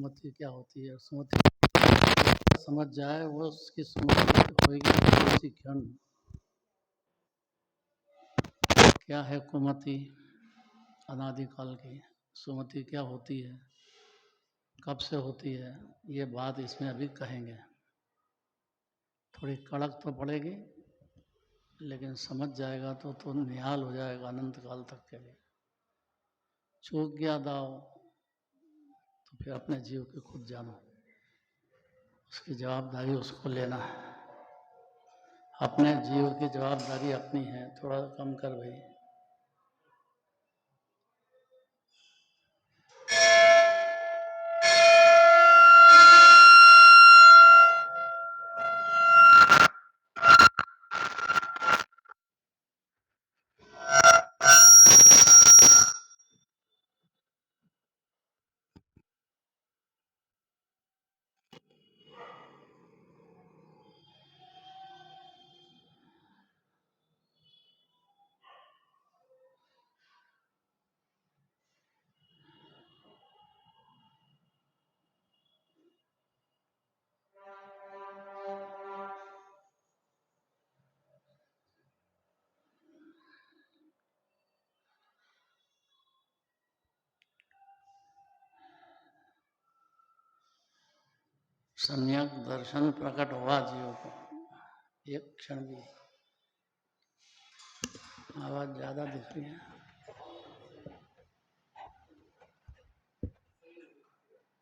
सुमति क्या होती है। सुमति समझ जाए वो उसकी सुमति होगी उसी क्षण। क्या है कुमति? अनादिकाल की सुमति क्या होती है, कब से होती है, ये बात इसमें अभी कहेंगे। थोड़ी कड़क तो पड़ेगी, लेकिन समझ जाएगा तो निहाल हो जाएगा अनंत काल तक के लिए। चूक गया दाव तो फिर अपने जीव के खुद जानो, उसकी जवाबदारी उसको लेना है। अपने जीव की जवाबदारी अपनी है। थोड़ा कम कर भाई। सम्यक दर्शन प्रकट हुआ जीव को एक क्षण भी। आवाज ज्यादा दिख रही है।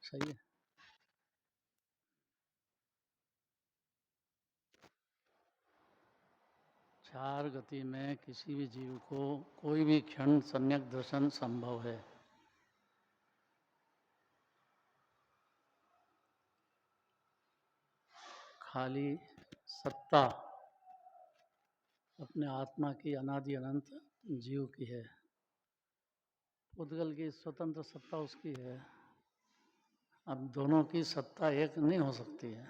सही है। चार गति में किसी भी जीव को कोई भी क्षण सम्यक दर्शन संभव है। खाली सत्ता अपने आत्मा की अनादि अनंत जीव की है। पुद्गल की स्वतंत्र सत्ता उसकी है। अब दोनों की सत्ता एक नहीं हो सकती है।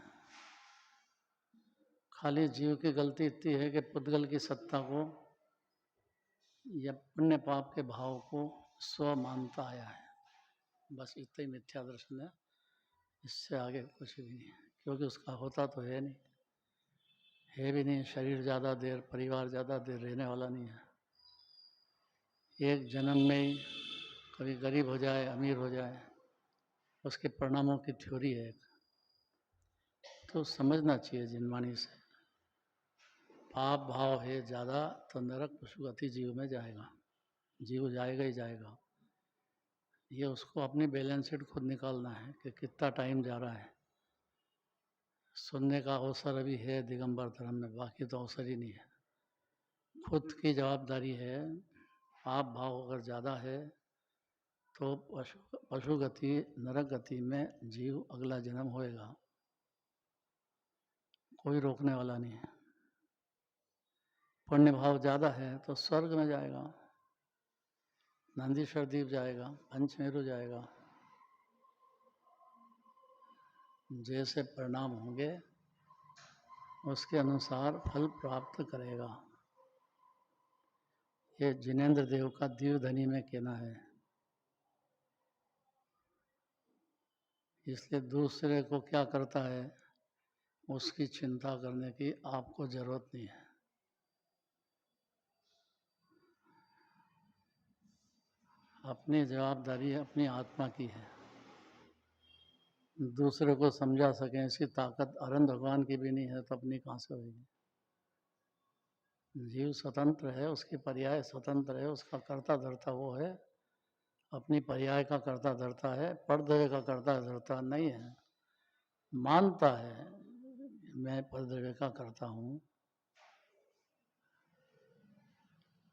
खाली जीव की गलती इतनी है कि पुद्गल की सत्ता को या पुण्य पाप के भाव को स्व मानता आया है। बस इतना ही मिथ्या दर्शन है, इससे आगे कुछ भी नहीं। क्योंकि उसका होता तो है नहीं, है भी नहीं। शरीर ज़्यादा देर, परिवार ज़्यादा देर रहने वाला नहीं है। एक जन्म में ही कभी गरीब हो जाए, अमीर हो जाए, उसके परिणामों की थ्योरी है। तो समझना चाहिए जिनवाणी से। पाप भाव है ज़्यादा तो नरक पशुगति जीव में जाएगा, जीव जाएगा ही जाएगा। ये उसको अपनी बैलेंस शीट खुद निकालना है कि कितना टाइम जा रहा है। सुनने का अवसर अभी है दिगंबर धर्म में, बाकी तो अवसर ही नहीं है। खुद की जवाबदारी है। पाप भाव अगर ज़्यादा है तो पशु गति, नरक गति में जीव अगला जन्म होएगा, कोई रोकने वाला नहीं है। पुण्य भाव ज़्यादा है तो स्वर्ग में जाएगा, नंदीश्वर द्वीप जाएगा, पंचमेरु जाएगा। जैसे परिणाम होंगे उसके अनुसार फल प्राप्त करेगा। ये जिनेंद्र देव का दीवधनी में कहना है। इसलिए दूसरे को क्या करता है उसकी चिंता करने की आपको जरूरत नहीं है। अपनी जवाबदारी अपनी आत्मा की है। दूसरे को समझा सकें इसकी ताकत अरन भगवान की भी नहीं है तो अपनी कहाँ से होगी। जीव स्वतंत्र है, उसकी पर्याय स्वतंत्र है, उसका कर्ता धर्ता वो है, अपनी पर्याय का कर्ता धर्ता है, परद्रव्य का कर्ता धर्ता नहीं है। मानता है मैं परद्रव्य का करता हूँ,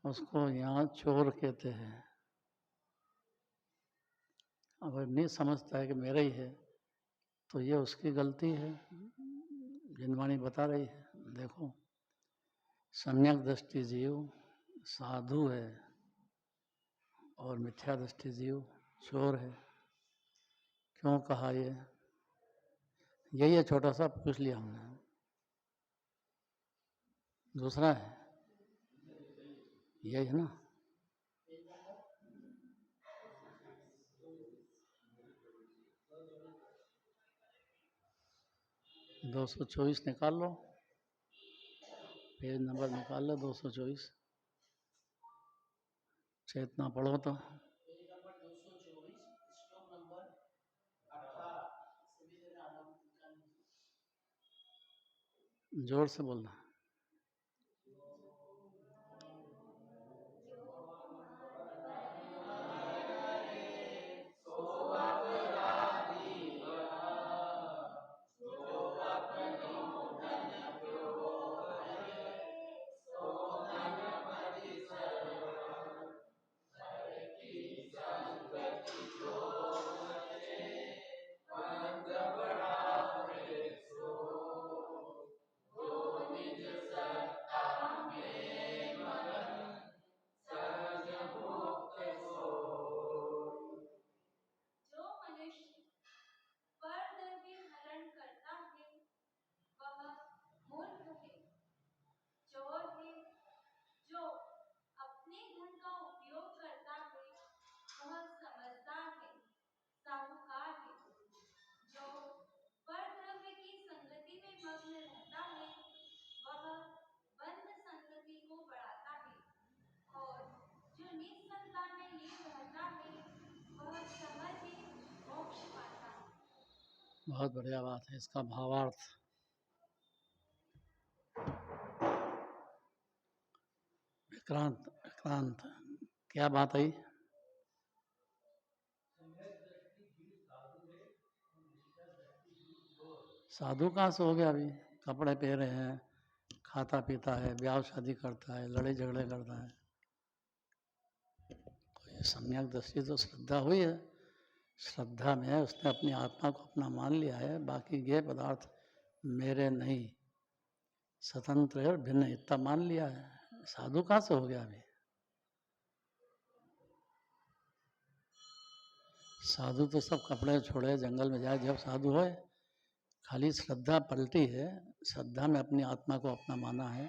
उसको यहाँ चोर कहते हैं। अगर नहीं समझता है कि मेरा ही है तो ये उसकी गलती है। जिनवाणी बता रही है, देखो सम्यक दृष्टि जीव साधु है और मिथ्या दृष्टि जीव चोर है। क्यों कहा ये? यही है, छोटा सा पूछ लिया हमने। दूसरा है यही है ना। 224 निकाल लो, पेज नंबर निकाल लो 224। चेतना पढ़ो तो। जोर से बोलना। बहुत बढ़िया बात है। इसका भावार्थ विक्रांत, विक्रांत क्या बात आई? साधु कहाँ से हो गया? अभी कपड़े पहने हैं, खाता पीता है, ब्याह शादी करता है, लड़ाई झगड़े करता है। तो ये सम्यक दृष्टि तो श्रद्धा हुई है। श्रद्धा में उसने अपनी आत्मा को अपना मान लिया है, बाकी ये पदार्थ मेरे नहीं, स्वतंत्र है और भिन्न, इतना मान लिया है। साधु कहाँ से हो गया अभी? साधु तो सब कपड़े छोड़े जंगल में जाए जब साधु है। खाली श्रद्धा पलटी है, श्रद्धा में अपनी आत्मा को अपना माना है,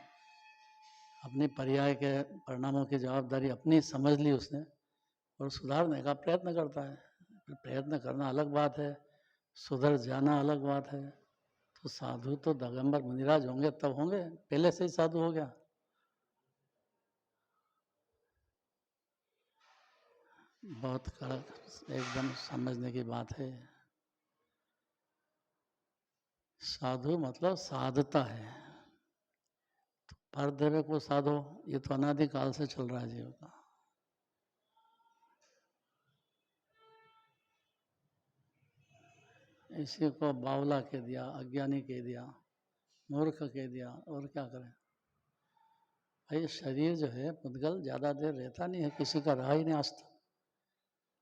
अपनी पर्याय के परिणामों की जवाबदारी अपनी समझ ली उसने और सुधारने का प्रयत्न करता है। प्रयत्न करना अलग बात है, सुधर जाना अलग बात है। तो साधु तो दिगंबर मुनिराज होंगे तब होंगे, पहले से ही साधु हो गया। बहुत कड़क एकदम समझने की बात है। साधु मतलब साधता है। तो परदेवे को साधो, ये तो अनादिकाल से चल रहा है जीव का। इसी को बावला कह दिया, अज्ञानी कह दिया, मूर्ख कह दिया, और क्या करें भाई। शरीर जो है पुद्गल ज़्यादा देर रहता नहीं है, किसी का रहा ही नहीं आज तक।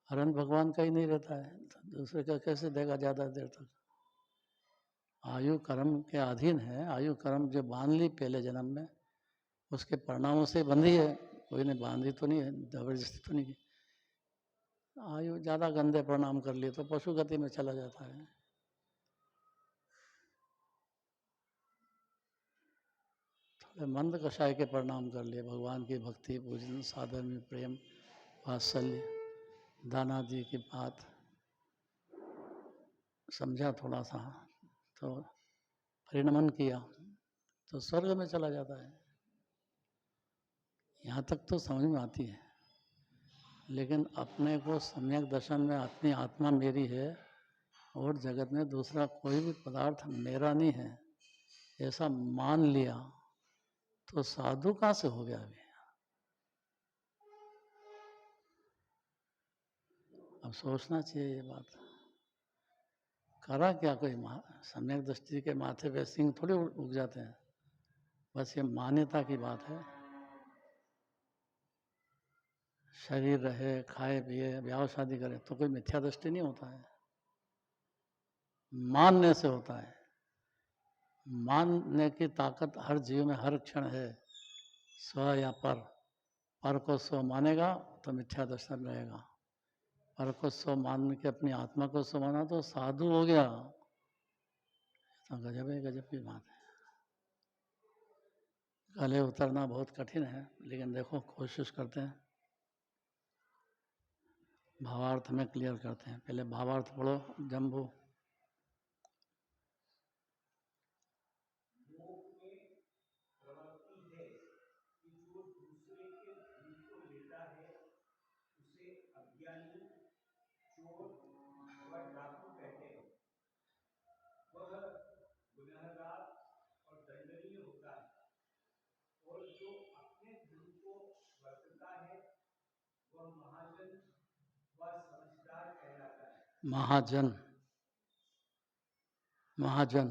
हरण भगवान का ही नहीं रहता है, तो दूसरे का कैसे देगा ज़्यादा देर तक? आयु कर्म के अधीन है। आयु कर्म जो बांध ली पहले जन्म में, उसके परिणामों से बंधी है। कोई ने बांधी तो नहीं है, जबरदस्ती तो नहीं की। आयु ज़्यादा गंदे परिणाम कर लिए तो पशु गति में चला जाता है। थोड़े मंद कषाय के परिणाम कर लिए, भगवान की भक्ति, पूजन, साधन में प्रेम, वात्सल्य, दानादि की बात समझा थोड़ा सा, तो परिणमन किया तो स्वर्ग में चला जाता है। यहाँ तक तो समझ में आती है, लेकिन अपने को सम्यक दर्शन में अपनी आत्मा मेरी है और जगत में दूसरा कोई भी पदार्थ मेरा नहीं है, ऐसा मान लिया तो साधु कहाँ से हो गया अभी? अब सोचना चाहिए ये बात। करा क्या कोई? सम्यक दृष्टि के माथे पे सिंह थोड़ी उग जाते हैं, बस ये मान्यता की बात है। शरीर रहे, खाए पिए, ब्याह शादी करे तो कोई मिथ्या दृष्टि नहीं होता है, मानने से होता है। मानने की ताकत हर जीव में हर क्षण है, स्व या पर। पर को स्व मानेगा तो मिथ्या दर्शन रहेगा, पर को स्व मान के अपनी आत्मा को स्व माना तो साधु हो गया। तो गजब है, गजब की बात है। गले उतरना बहुत कठिन है, लेकिन देखो कोशिश करते हैं। भावार्थ में क्लियर करते हैं। पहले भावार्थ पढ़ो जम्बू। महाजन महाजन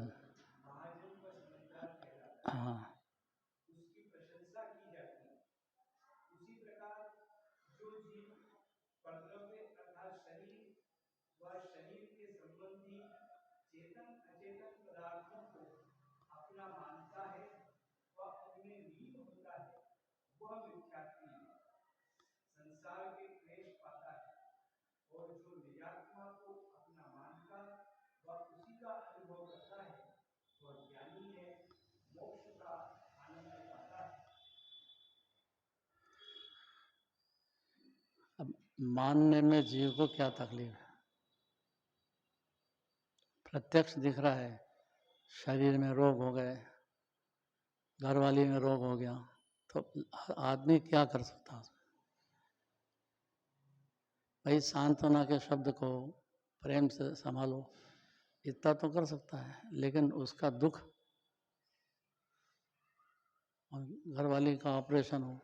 हाँ उसकी प्रशंसा की जाती है। उसी प्रकार जो जीव परद्रव्य अर्थात शरीर व शरीर के संबंधी चेतन अचेतन पदार्थों को अपना मानता है व उनमें लीन होता है, वह मिथ्यात्वी है, संसार के क्लेश पाता है। और जो निजात्मा को अपना मानता व उसी का अनुभव करता है, वह ज्ञानी है, मोक्ष का आनंद पाता है। अब मानने में जीव को क्या तकलीफ है? प्रत्यक्ष दिख रहा है, शरीर में रोग हो गए, घरवाली में रोग हो गया, तो आदमी क्या कर सकता है? भाई सांत्वना के शब्द को प्रेम से संभालो, इतना तो कर सकता है, लेकिन उसका दुख, घरवाली का ऑपरेशन हो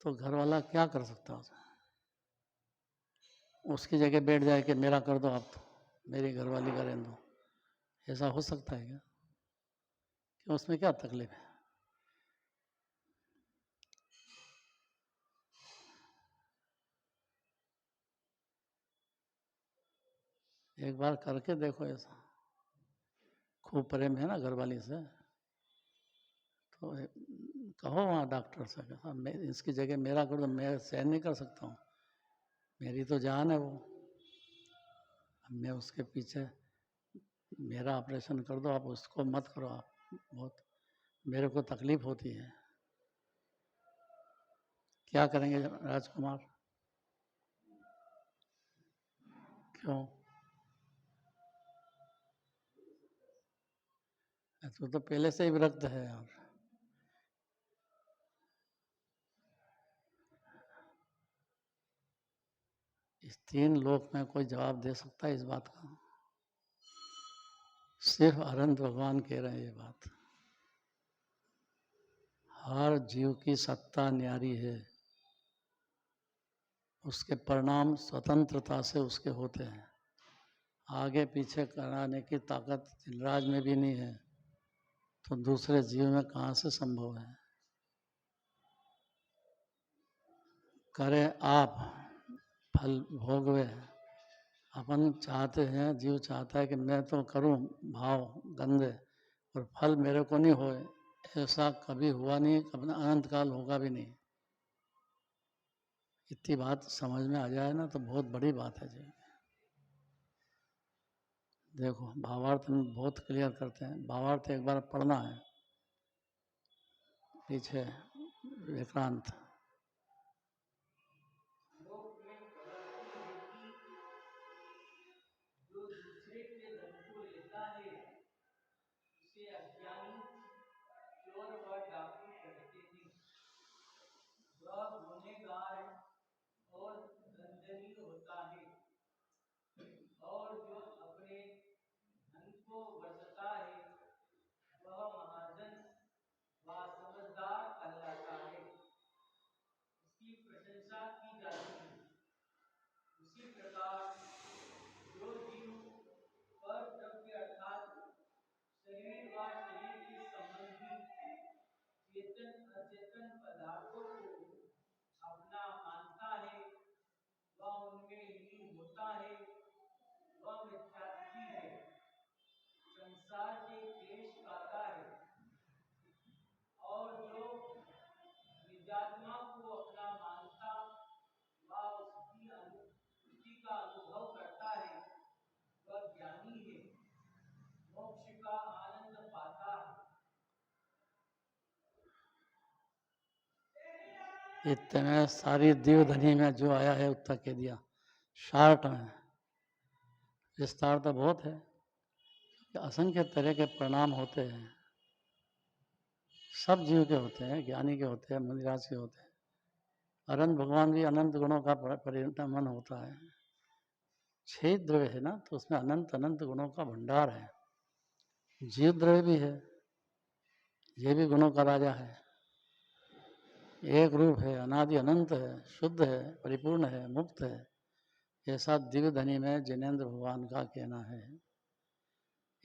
तो घरवाला क्या कर सकता है? उसकी जगह बैठ जाए कि मेरा कर दो आप, तो मेरी घरवाली का रहने दो, ऐसा हो सकता है क्या? कि उसमें क्या तकलीफ है? एक बार करके देखो ऐसा, खूब प्रेम है ना घरवाली से, तो कहो वहाँ डॉक्टर से, मैं इसकी जगह मेरा कर दो, मैं सहन नहीं कर सकता हूँ, मेरी तो जान है वो, मैं उसके पीछे, मेरा ऑपरेशन कर दो आप, उसको मत करो आप, बहुत मेरे को तकलीफ होती है। क्या करेंगे राजकुमार? क्यों? तो पहले से ही विरक्त है यार। इस 3 लोक में कोई जवाब दे सकता है इस बात का? सिर्फ अनंत भगवान कह रहे हैं ये बात। हर जीव की सत्ता न्यारी है, उसके परिणाम स्वतंत्रता से उसके होते हैं, आगे पीछे कराने की ताकत दिलराज में भी नहीं है, तो दूसरे जीव में कहाँ से संभव है? करे आप फल भोगवे, अपन चाहते हैं, जीव चाहता है कि मैं तो करूं भाव गंदे और फल मेरे को नहीं होए, ऐसा कभी हुआ नहीं, कभी अनंत काल होगा भी नहीं। इतनी बात समझ में आ जाए ना तो बहुत बड़ी बात है जी। देखो भावार्थ में बहुत क्लियर करते हैं, भावार्थ एक बार पढ़ना है पीछे विक्रांत। लोक में प्रवृत्ति है कि जो दूसरे के धन को लेता है, उसे अज्ञानी, चोर व डाकू कहते हैं। वह गुनहगार और दंडनीय होता है, और जो अपने धन को बरतता है, वह महाजन व समझदार कहलाता है। उसकी प्रशंसा की जाती है। उसी प्रकार जो जीव पर द्रव्य अर्थात शरीर व शरीर के संबंधी चेतन अचेतन पदार्थों को अपना मानता है व उनमें लीन होता है, वह मिथ्यात्वी है, संसार के क्लेश पाता है। और जो निजात्मा को अपना मानता व उसी का अनुभव करता है, वह ज्ञानी है, मोक्ष का आनंद पाता है। इतने में सारी देवधनी में जो आया है उत्तर कह दिया, शार्ट में। विस्तार तो बहुत है कि असंख्य तरह के परिणाम होते हैं, सब जीव के होते हैं, ज्ञानी के होते हैं, मुनिराज के होते हैं, अनंत भगवान भी अनंत गुणों का परिणमन होता है। 6 द्रव्य है ना, तो उसमें अनंत अनंत गुणों का भंडार है। जीव द्रव्य भी है, ये भी गुणों का राजा है, एक रूप है, अनादि अनंत है, शुद्ध है, परिपूर्ण है, मुक्त है, ऐसा दिव्य धनी में जिनेंद्र भगवान का कहना है।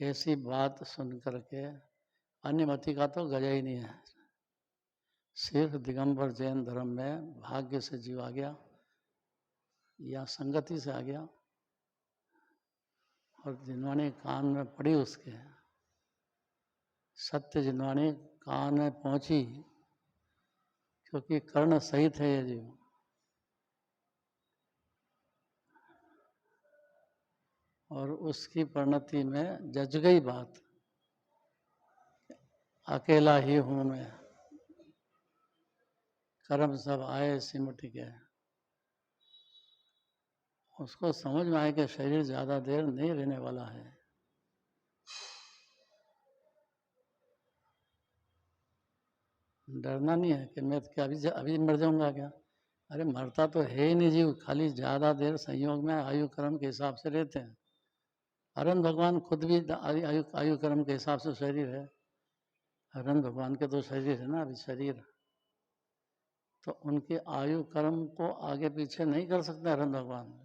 ऐसी बात सुन करके अन्यमति का तो गजा ही नहीं है। सिर्फ दिगंबर जैन धर्म में भाग्य से जीव आ गया या संगति से आ गया, और जिनवाणी कान में पड़ी उसके, सत्य जिनवाणी कान में पहुंची, क्योंकि कर्ण सहित है ये जीव। और उसकी परिणति में जज गई बात, अकेला ही हूं मैं, कर्म सब आए सिमट के। उसको समझ में आए कि शरीर ज्यादा देर नहीं रहने वाला है। डरना नहीं है कि मैं क्या अभी मर जाऊंगा क्या। अरे मरता तो है ही नहीं जीव, खाली ज्यादा देर संयोग में आयु कर्म के हिसाब से रहते हैं। अरन भगवान खुद भी आयु कर्म के हिसाब से शरीर है। अरन भगवान के तो शरीर है ना अभी शरीर, तो उनके आयु कर्म को आगे पीछे नहीं कर सकते अरन भगवान।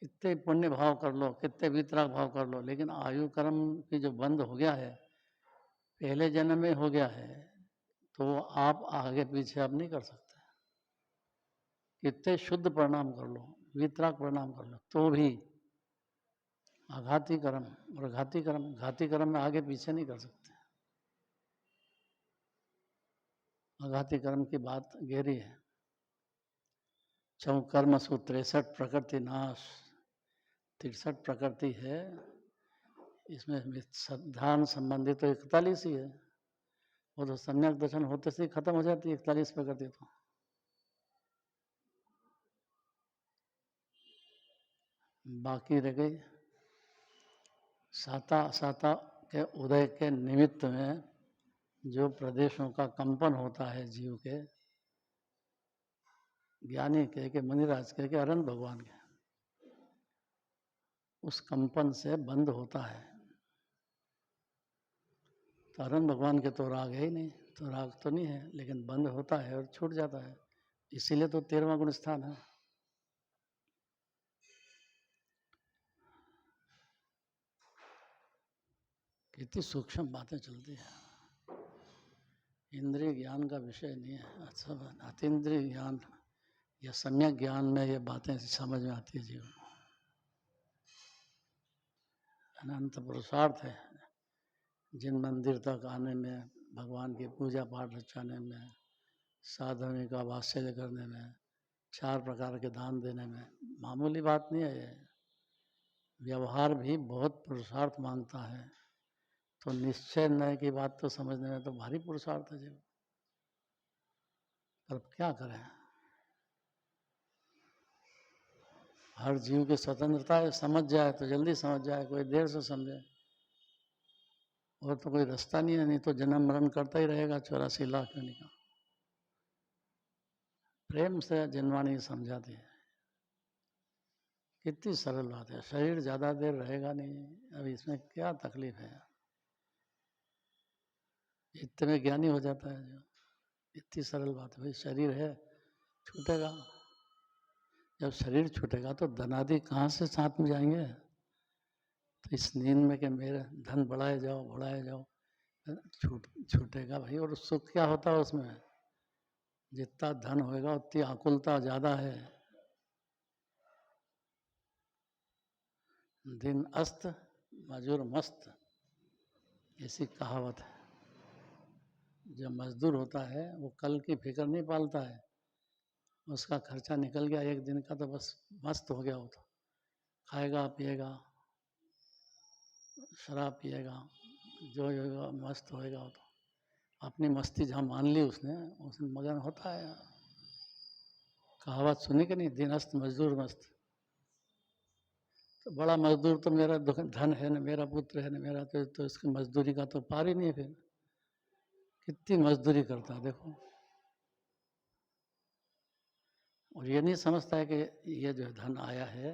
कितने पुण्य भाव कर लो, कितने वितराग भाव कर लो, लेकिन आयु कर्म की जो बंद हो गया है, पहले जन्म में हो गया है, तो आप आगे पीछे आप नहीं कर सकते। कितने शुद्ध प्रणाम कर लो, वितराग प्रणाम कर लो, तो भी आघाती कर्म और घाती कर्म में आगे पीछे नहीं कर सकते। आघाती कर्म की बात गहरी है। कर्म सु 63 प्रकृति नाश, 63 प्रकृति है, इसमें ध्यान संबंधी तो 41 ही है। वो तो सम्यक दर्शन होते से खत्म हो जाती है 41 प्रकृति। तो बाकी रह गई साता के उदय के निमित्त में जो प्रदेशों का कंपन होता है जीव के, ज्ञानी के मुनिराज के अरहंत भगवान के, उस कंपन से बंद होता है। तो अरहंत भगवान के तो राग है ही नहीं, तो राग तो नहीं है, लेकिन बंद होता है और छूट जाता है। इसीलिए तो 13वां गुण स्थान है। कितनी सूक्ष्म बातें चलती है। इंद्रिय ज्ञान का विषय नहीं है। अच्छा, अतीन्द्रिय ज्ञान या सम्यक ज्ञान में ये बातें समझ में आती है जीवन को। अनंत पुरुषार्थ है जिन मंदिर तक आने में, भगवान की पूजा पाठ रचाने में, साधुओं का वात्सल्य करने में, 4 प्रकार के दान देने में, मामूली बात नहीं है ये। व्यवहार भी बहुत पुरुषार्थ मांगता है। तो निश्चय नय की बात तो समझने में तो भारी पुरुषार्थ है जीव। पर क्या करें, हर जीव की स्वतंत्रता है। समझ जाए तो जल्दी समझ जाए, कोई देर से समझे, और तो कोई रास्ता नहीं है। नहीं तो जन्म मरण करता ही रहेगा 84 लाख योनि का। प्रेम से जिनवाणी समझाती है। कितनी सरल बात है। शरीर ज्यादा देर रहेगा नहीं, अब इसमें क्या तकलीफ है। इतने में ज्ञानी हो जाता है जो। इतनी सरल बात है। भाई शरीर है, छूटेगा। जब शरीर छूटेगा तो धनादि कहाँ से साथ में जाएंगे। तो इस नींद में कि मेरा धन बढ़ाए जाओ, छूटेगा भाई। और सुख क्या होता है उसमें, जितना धन होएगा उतनी आकुलता ज्यादा है। दिन अस्त मजूर मस्त, ऐसी कहावत है। जो मजदूर होता है वो कल की फिक्र नहीं पालता है। उसका खर्चा निकल गया एक दिन का तो बस मस्त हो गया। वो तो खाएगा पिएगा, शराब पिएगा, जो होगा मस्त होएगा। वो तो अपनी मस्ती जहाँ मान ली उसने मगन होता है। कहावत सुनी कि नहीं, दिन अस्त मजदूर मस्त। तो बड़ा मजदूर तो मेरा धन है न, मेरा पुत्र है न, मेरा तो इसकी मजदूरी का तो पार ही नहीं है। फिर कितनी मजदूरी करता है देखो। और ये नहीं समझता है कि ये जो धन आया है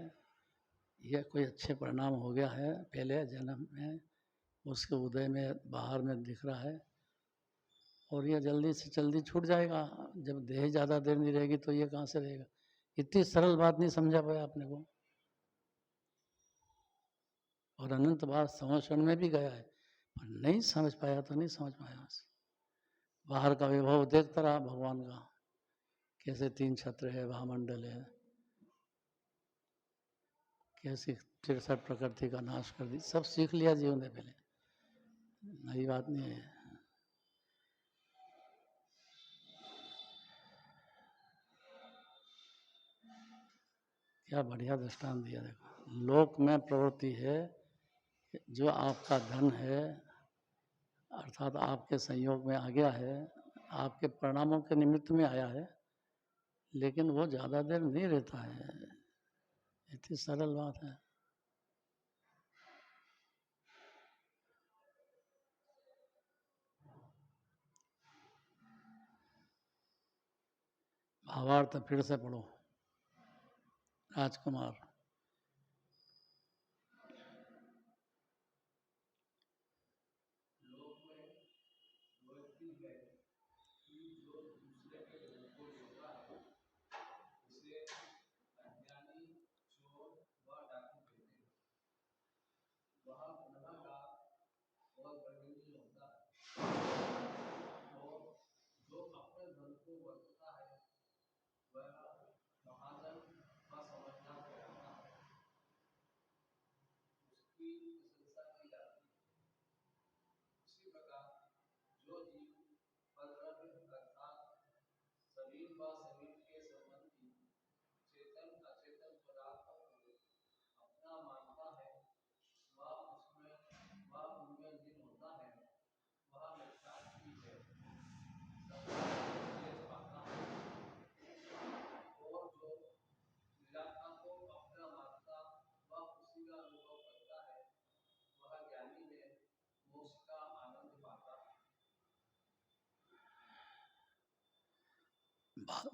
ये कोई अच्छे परिणाम हो गया है पहले जन्म में, उसके उदय में बाहर में दिख रहा है, और ये जल्दी से जल्दी छूट जाएगा। जब देह ज़्यादा देर नहीं रहेगी तो ये कहाँ से रहेगा। इतनी सरल बात नहीं समझा पाया अपने को, और अनंत बार समझ में भी गया है, पर नहीं समझ पाया तो नहीं समझ पाया। बाहर का विभव देखता रहा भगवान का, कैसे 3 छत्र है, महामंडल है, कैसे 63 प्रकृति का नाश कर दी, सब सीख लिया जीवन ने पहले, नई बात नहीं है। क्या बढ़िया दृष्टांत दिया, देखो लोक में प्रवृत्ति है, जो आपका धन है अर्थात आपके संयोग में आ गया है, आपके परिणामों के निमित्त में आया है, लेकिन वो ज़्यादा देर नहीं रहता है, इतनी सरल बात है। भावार्थ फिर से पढ़ो राजकुमार।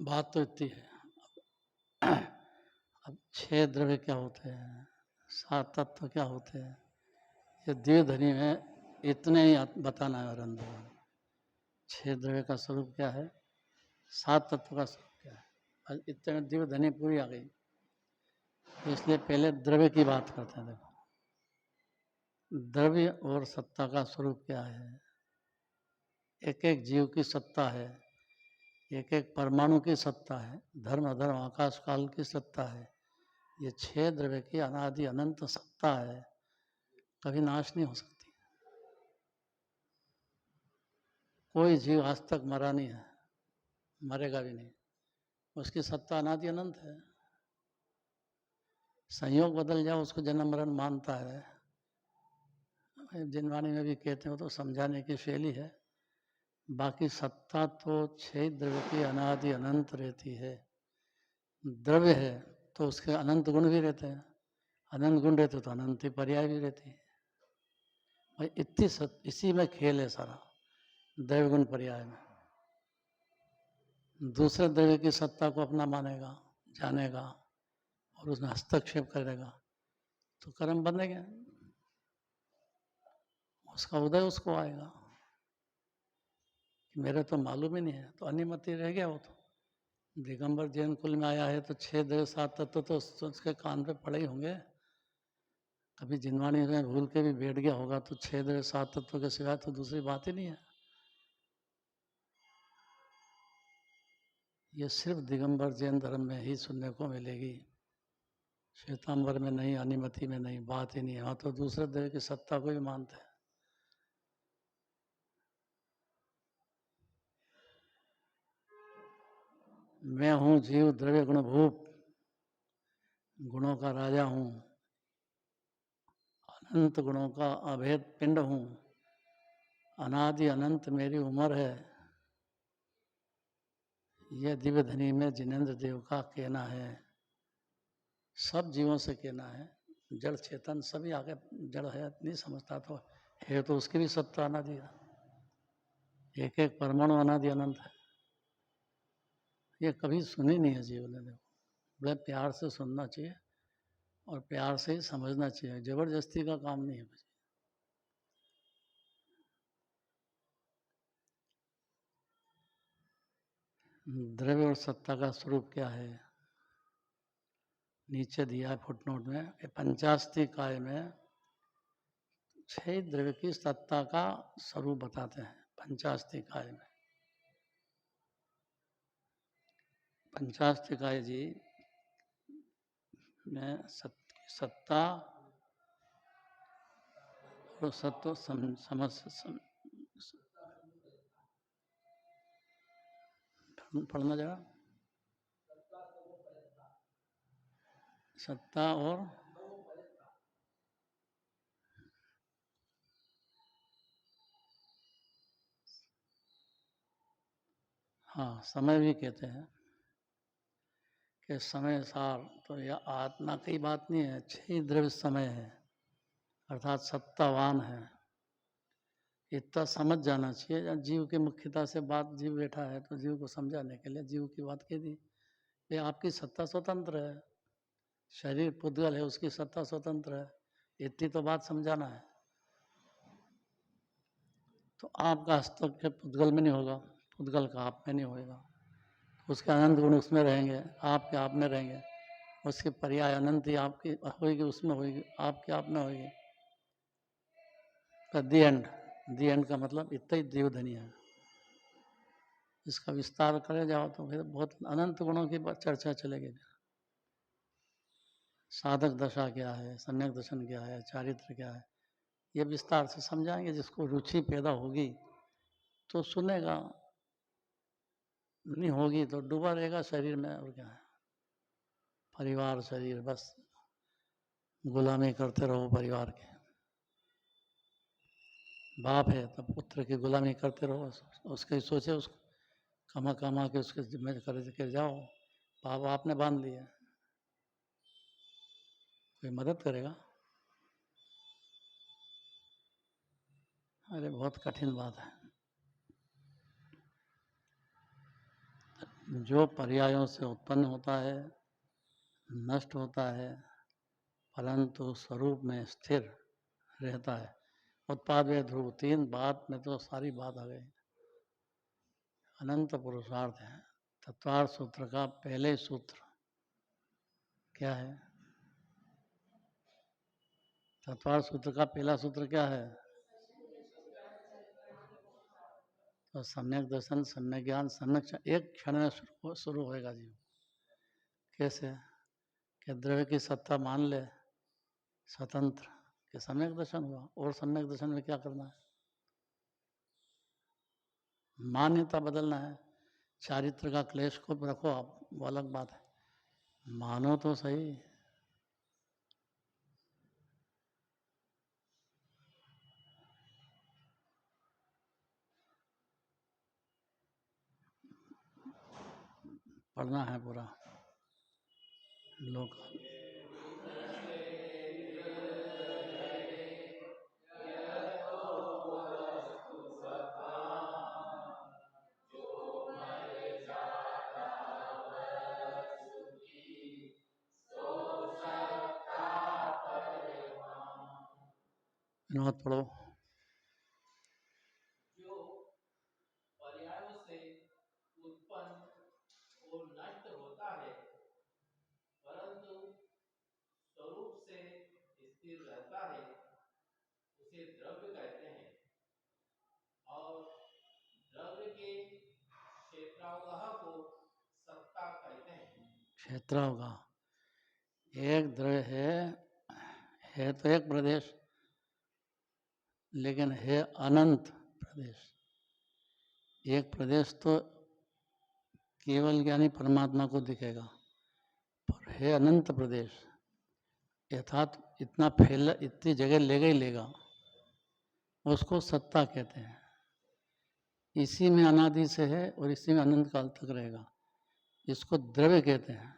बात तो इतनी है। अब 6 द्रव्य क्या होते हैं, 7 तत्व क्या होते हैं, ये दिव्य धनी में इतने ही बताना है आनंद भगवान। 6 द्रव्य का स्वरूप क्या है, 7 तत्व का स्वरूप क्या है, इतने में दिव्य धनी पूरी आ गई। इसलिए पहले द्रव्य की बात करते हैं। देखो द्रव्य और सत्ता का स्वरूप क्या है, एक एक जीव की सत्ता है, एक एक परमाणु की सत्ता है, धर्म अधर्म आकाश काल की सत्ता है। ये 6 द्रव्य की अनादि अनंत सत्ता है, कभी नाश नहीं हो सकती। कोई जीव आज तक मरा नहीं है, मरेगा भी नहीं, उसकी सत्ता अनादि अनंत है। संयोग बदल जाओ उसको जन्म मरण मानता है, जिनवाणी में भी कहते हो तो समझाने की शैली है। बाकी सत्ता तो 6 द्रव्य की अनादि अनंत रहती है। द्रव्य है तो उसके अनंत गुण भी रहते हैं, अनंत गुण रहते तो अनंत पर्याय भी रहती है भाई। इसी में खेल है सारा, द्रव्य गुण पर्याय में। दूसरे द्रव्य की सत्ता को अपना मानेगा, जानेगा और उसमें हस्तक्षेप करेगा तो कर्म बनेगा, उसका उदय उसको आएगा कि मेरे तो मालूम ही नहीं है, तो अनिमति रह गया। वो तो दिगंबर जैन कुल में आया है तो 6 द्रव्य 7 तत्व तो उसके कान पे पड़े ही होंगे। कभी जिनवाणी में भूल के भी बैठ गया होगा तो 6 द्रव्य 7 तत्व के सिवाय तो दूसरी बात ही नहीं है। ये सिर्फ दिगंबर जैन धर्म में ही सुनने को मिलेगी, श्वेतांबर में नहीं, अनिमति में नहीं, बात ही नहीं है। वहाँ तो दूसरे द्रव्य की सत्ता को भी मानते हैं। मैं हूँ जीव द्रव्य गुण भूप, गुणों का राजा हूँ, अनंत गुणों का अभेद पिंड हूँ, अनादि अनंत मेरी उम्र है। यह दिव्य धनी में जिनेन्द्र देव का कहना है, सब जीवों से कहना है। जड़ चेतन सभी आगे जड़ है, नहीं समझता तो है, तो उसकी भी सत्ता अनादि है, एक एक परमाणु अनादि अनंत है। ये कभी सुनी नहीं है जीवन ने। बड़े प्यार से सुनना चाहिए और प्यार से ही समझना चाहिए, जबरदस्ती का काम नहीं है। द्रव्य और सत्ता का स्वरूप क्या है, नीचे दिया है फुटनोट में, पंचास्ति काय में 6 द्रव्य की सत्ता का स्वरूप बताते हैं। पंचास्ति काय में पंचास्ति काय जी में सत्ता और सत्व पढ़ना जरा। सत्ता और हाँ, समय भी कहते हैं कि समय सार, तो यह आत्मा की बात नहीं है, 6 द्रव्य समय है, अर्थात सत्तावान है। इतना समझ जाना चाहिए। जीव की मुख्यता से बात, जीव बैठा है तो जीव को समझाने के लिए जीव की बात कह दी। ये आपकी सत्ता स्वतंत्र है, शरीर पुद्गल है, उसकी सत्ता स्वतंत्र है, इतनी तो बात समझाना है। तो आपका हस्तक्षेप पुद्गल में नहीं होगा, पुद्गल का आप में नहीं होगा, उसके अनंत गुण उसमें रहेंगे, आपके आप में रहेंगे, उसके पर्याय अनंत ही आपकी होगी, उसमें होगी, आपके आप में होगी। दी एंड का मतलब इतना ही जीवधनी है। इसका विस्तार करे जाओ तो फिर बहुत अनंत गुणों की चर्चा चलेगी। साधक दशा क्या है, सम्यक दर्शन क्या है, चारित्र क्या है, ये विस्तार से समझाएंगे। जिसको रुचि पैदा होगी तो सुनेगा, नहीं होगी तो डूबा रहेगा शरीर में। और क्या है, परिवार शरीर, बस गुलामी करते रहो परिवार के। बाप है तो पुत्र की गुलामी करते रहो, उसके सोचे, उसको कमा कमा के उसके जिम्मे कर जाओ। बाप आपने बांध लिया, कोई मदद करेगा? अरे बहुत कठिन बात है। जो पर्यायों से उत्पन्न होता है, नष्ट होता है, परंतु स्वरूप में स्थिर रहता है। उत्पाद व ध्रुव, 3 बात में तो सारी बात आ गई। अनंत पुरुषार्थ है। तत्वार्थ सूत्र का पहले सूत्र क्या है? तत्वार्थ सूत्र का पहला सूत्र क्या है? तो सम्यक दर्शन, सम्यक ज्ञान, सम्यक एक क्षण में शुरू होएगा जीव। कैसे? कि द्रव्य की सत्ता मान ले स्वतंत्र, कि सम्यक दर्शन हुआ। और सम्यक दर्शन में क्या करना है? मान्यता बदलना है। चारित्र का क्लेश को रखो आप, वो अलग बात है, मानो तो सही। पढ़ना है पूरा लोक। विनोद पढ़ो। जो पर्यायों से उत्पन्न और नष्ट होता है, परंतु स्वरूप से स्थिर रहता है, उसे द्रव्य कहते हैं। और द्रव्य के क्षेत्रावगाह को सत्ता कहते हैं। क्षेत्रावगाह, एक द्रव्य है तो एक प्रदेश, लेकिन है अनंत प्रदेश। एक प्रदेश तो केवल ज्ञानी परमात्मा को दिखेगा, पर है अनंत प्रदेश, यथात इतना फैल, इतनी जगह लेगा ही लेगा, उसको सत्ता कहते हैं। इसी में अनादि से है और इसी में अनंत काल तक रहेगा। इसको द्रव्य कहते हैं।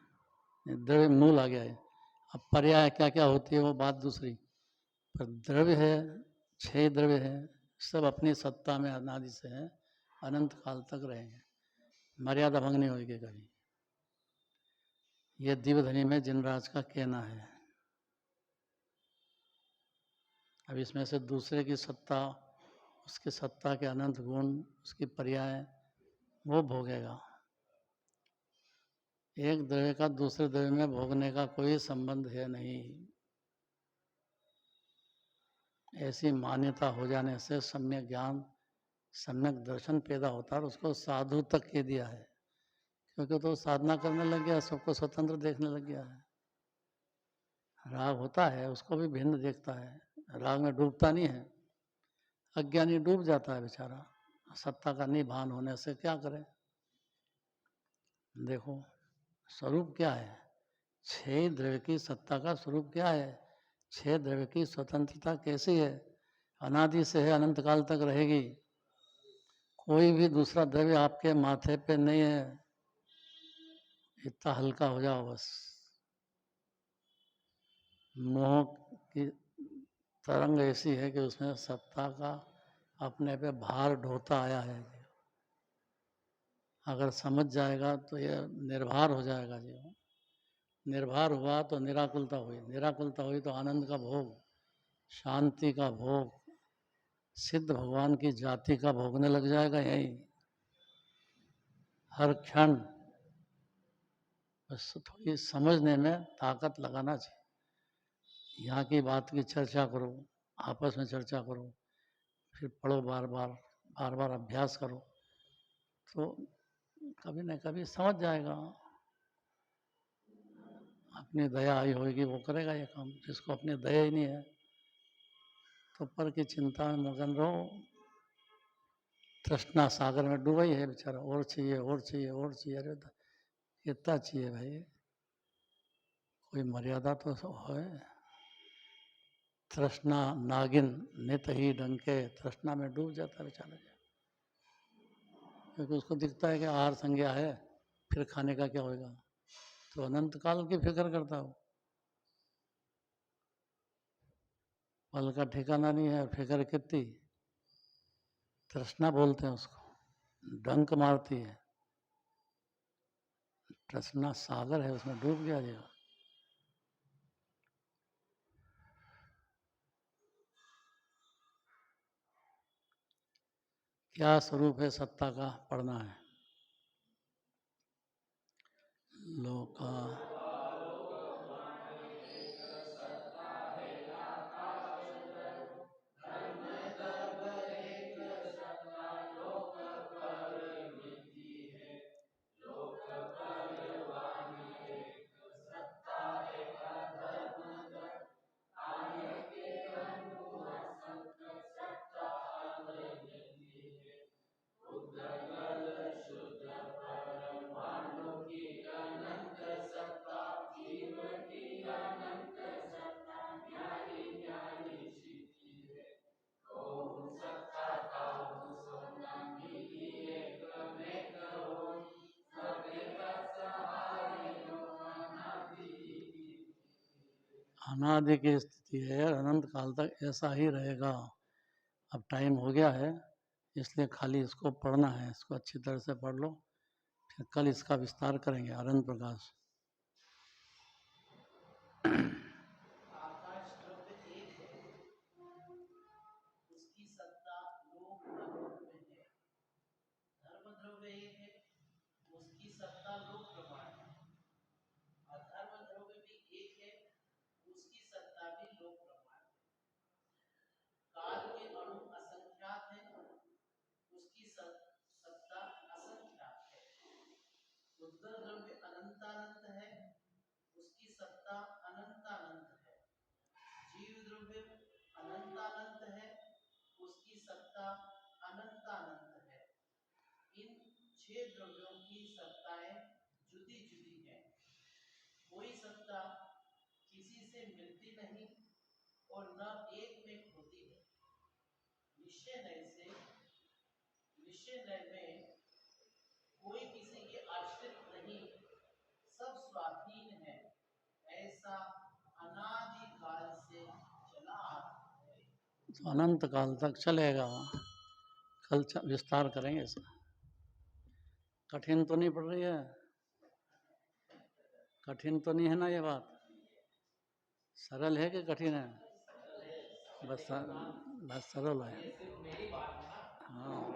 द्रव्य मूल आ गया है। अब पर्याय क्या क्या होती है वो बात दूसरी, पर द्रव्य है, 6 द्रव्य है, सब अपनी सत्ता में अनादि से है, अनंत काल तक रहेंगे, मर्यादा भंग नहीं होगी कभी। ये दिव्यधनी में जिनराज का कहना है। अब इसमें से दूसरे की सत्ता, उसकी सत्ता के अनंत गुण, उसकी पर्याय, वो भोगेगा। एक द्रव्य का दूसरे द्रव्य में भोगने का कोई संबंध है नहीं। ऐसी मान्यता हो जाने से सम्यक ज्ञान, सम्यक दर्शन पैदा होता है और उसको साधु तक कह दिया है, क्योंकि तो साधना करने लग गया, सबको स्वतंत्र देखने लग गया है। राग होता है उसको भी भिन्न देखता है, राग में डूबता नहीं है। अज्ञानी डूब जाता है बेचारा, सत्ता का नहीं भान होने से क्या करे। देखो स्वरूप क्या है, छह द्रव्य की सत्ता का स्वरूप क्या है, छह द्रव्य की स्वतंत्रता कैसी है, अनादि से है, अनंत काल तक रहेगी। कोई भी दूसरा द्रव्य आपके माथे पे नहीं है। इतना हल्का हो जाओ बस। मोह की तरंग ऐसी है कि उसमें सत्ता का अपने पे भार ढोता आया है। अगर समझ जाएगा तो ये निर्भर हो जाएगा जी। निर्भर हुआ तो निराकुलता हुई, निराकुलता हुई तो आनंद का भोग, शांति का भोग, सिद्ध भगवान की जाति का भोगने लग जाएगा यही हर क्षण। बस थोड़ी समझने में ताकत लगाना चाहिए। यहाँ की बात की चर्चा करो, आपस में चर्चा करो, फिर पढ़ो, बार बार अभ्यास करो, तो कभी न कभी समझ जाएगा। अपनी दया आई होगी वो करेगा ये काम, जिसको अपनी दया ही नहीं है तो पर की चिंता में मगन रहो। तृष्णा सागर में डूबा ही है बेचारा, और चाहिए और चाहिए और चाहिए। अरे कितना चाहिए भाई, कोई मर्यादा तो है। तृष्णा नागिन नित ही डंके, तृष्णा में डूब जाता है बेचारा, क्योंकि उसको दिखता है कि आहार संज्ञा है, फिर खाने का क्या होगा, तो अनंत काल की फिक्र करता हो। पल का ठिकाना नहीं है, फिक्र कितनी। तृष्णा बोलते हैं उसको, डंक मारती है। तृष्णा सागर है, उसमें डूब गया जीव। क्या स्वरूप है सत्ता का, पढ़ना है। लोका अनादि की स्थिति है, अनंत काल तक ऐसा ही रहेगा। अब टाइम हो गया है, इसलिए खाली इसको पढ़ना है, इसको अच्छी तरह से पढ़ लो, फिर कल इसका विस्तार करेंगे। अनंत प्रकाश। आकाश द्रव्य एक है, उसकी सत्ता लोक अलोक में है। धर्म द्रव्य एक है, उसकी सत्ता लोक प्रमाण है। अधर्म द्रव्य भी एक है, उसकी सत्ता भी लोक प्रमाण है। काल के अणु असंख्यात है, उसकी सत्ता असंख्यात है। उद्गल द्रव्य अनंतानंत है, उसकी सत्ता अनंतानंत है। जीव द्रव्य अनंतानंत है, उसकी सत्ता अनंतानंत है। इन छह द्रव्यों की सत्ताएं जुदी जुदी हैं। कोई सत्ता किसी से मिलती नहीं और न एक में होती है। निश्चय नय में कोई किसी के आश्रित नहीं, सब स्वाधीन है। ऐसा अनादि काल से चला आ रहा है। तो अनंत काल तक चलेगा। कल विस्तार करेंगे इसका। कठिन तो नहीं पड़ रही है, कठिन तो नहीं है ना ये बात, सरल है कि कठिन है? बस सरल है। ये सिर्फ मेरी बात है ना। हाँ